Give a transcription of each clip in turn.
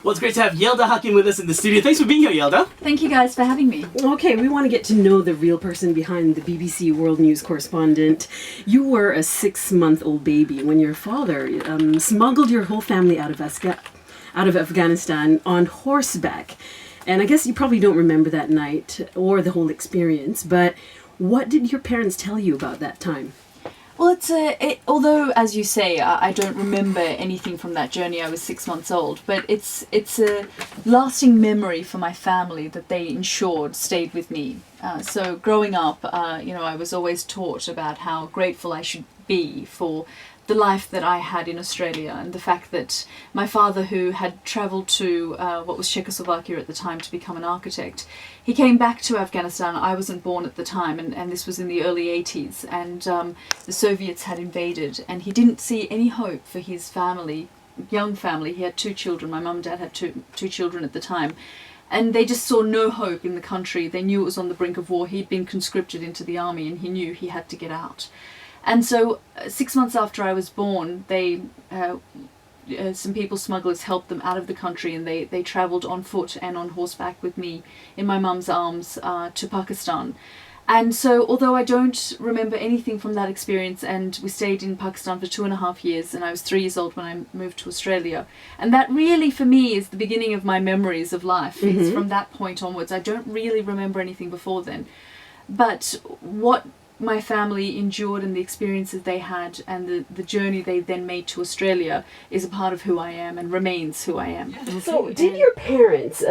Well, it's great to have Yalda Hakim with us in the studio. Thanks for being here, Yalda. Thank you guys for having me. Okay, we want to get to know the real person behind the BBC World News Correspondent. You were a 6-month-old baby when your father smuggled your whole family out of Afghanistan on horseback. And I guess you probably don't remember that night or the whole experience, but what did your parents tell you about that time? Well, although, as you say, I don't remember anything from that journey. I was 6 months old, but it's a lasting memory for my family that they ensured stayed with me. So growing up, I was always taught about how grateful I should be for the life that I had in Australia, and the fact that my father, who had travelled to what was Czechoslovakia at the time to become an architect, he came back to Afghanistan. I wasn't born at the time, and this was in the early 80s, and the Soviets had invaded, and he didn't see any hope for his family, young family. He had 2 children. My mum and dad had two children at the time. And they just saw no hope in the country. They knew it was on the brink of war. He'd been conscripted into the army, and he knew he had to get out. And so 6 months after I was born, some people, smugglers, helped them out of the country, and they travelled on foot and on horseback with me in my mum's arms to Pakistan. And so although I don't remember anything from that experience, and we stayed in Pakistan for 2.5 years, and I was 3 years old when I moved to Australia, and that really for me is the beginning of my memories of life. Mm-hmm. It's from that point onwards. I don't really remember anything before then. But what my family endured and the experiences they had and the journey they then made to Australia is a part of who I am and remains who I am. So did your parents,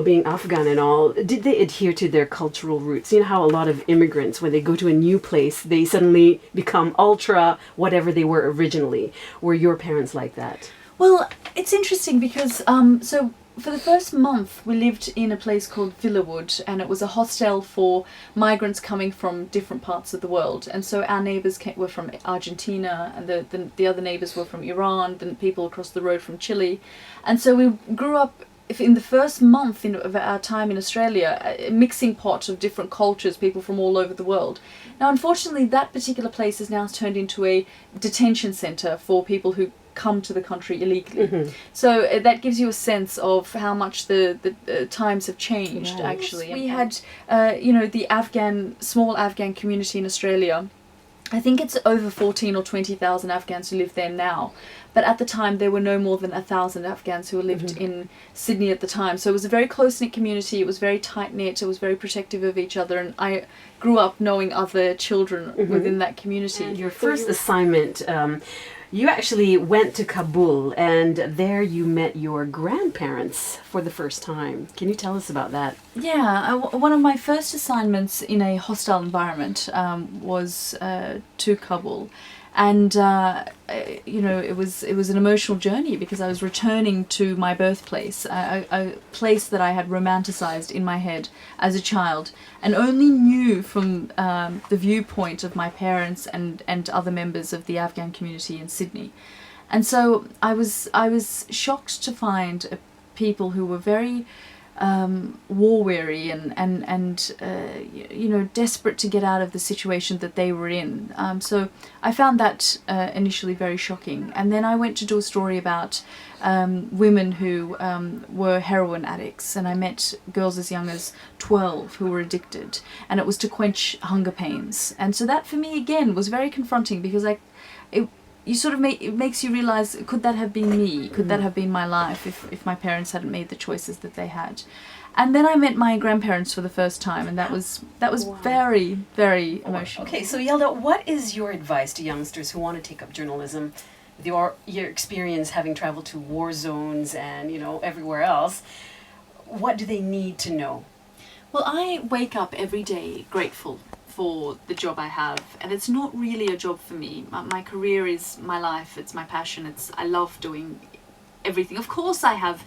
being Afghan and all, did they adhere to their cultural roots? You know how a lot of immigrants, when they go to a new place, they suddenly become ultra whatever they were originally. Were your parents like that? Well, it's interesting because for the first month, we lived in a place called Villawood, and it was a hostel for migrants coming from different parts of the world. And so our neighbours were from Argentina, and the other neighbours were from Iran, the people across the road from Chile. And so we grew up in the first month of our time in Australia, a mixing pot of different cultures, people from all over the world. Now, unfortunately, that particular place has now turned into a detention centre for people who come to the country illegally. Mm-hmm. So that gives you a sense of how much the times have changed. Yes. Actually. We had the small Afghan community in Australia. I think it's over 14 or 20,000 Afghans who live there now, but at the time there were no more than 1,000 Afghans who lived mm-hmm. in Sydney at the time. So it was a very close-knit community. It was very tight-knit. It was very protective of each other, and I grew up knowing other children mm-hmm. within that community. And your first assignment, you actually went to Kabul, and there you met your grandparents for the first time. Can you tell us about that? Yeah, one of my first assignments in a hostile environment was to Kabul. And, it was an emotional journey because I was returning to my birthplace, a place that I had romanticized in my head as a child, and only knew from the viewpoint of my parents and other members of the Afghan community in Sydney. And so I was shocked to find people who were very war weary and desperate to get out of the situation that they were in. So I found that initially very shocking. And then I went to do a story about women who were heroin addicts, and I met girls as young as 12 who were addicted, and it was to quench hunger pains. And so that for me again was very confronting because it makes you realize, could that have been me? Could that have been my life if my parents hadn't made the choices that they had? And then I met my grandparents for the first time, and that was wow. Very, very emotional. Okay, so Yalda, what is your advice to youngsters who want to take up journalism? With your experience having traveled to war zones and, everywhere else, what do they need to know? Well, I wake up every day grateful for the job I have, and it's not really a job for me. My career is my life, it's my passion, I love doing everything. Of course I have,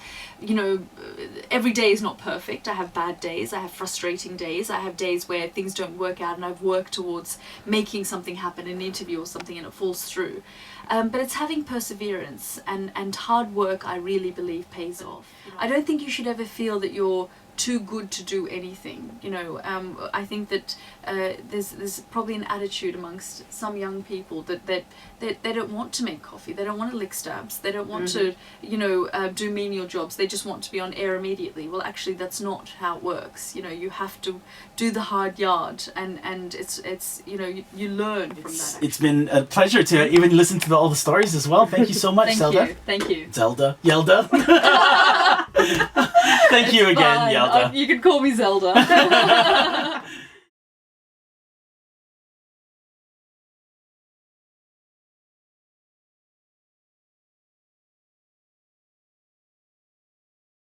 every day is not perfect. I have bad days, I have frustrating days, I have days where things don't work out and I've worked towards making something happen, an interview or something, and it falls through. But it's having perseverance and hard work, I really believe, pays off. I don't think you should ever feel that you're too good to do anything. You know, I think that there's probably an attitude amongst some young people that they don't want to make coffee, they don't want to lick stabs, they don't want to, you know, do menial jobs, they just want to be on air immediately. Well, actually, that's not how it works. You know, you have to do the hard yard, and it's you know, you learn from that. Actually. It's been a pleasure to even listen to all the stories as well. Thank you so much, Zelda. Thank you. Zelda. Yalda. Thank you again, Fine. Yalda. You can call me Zelda.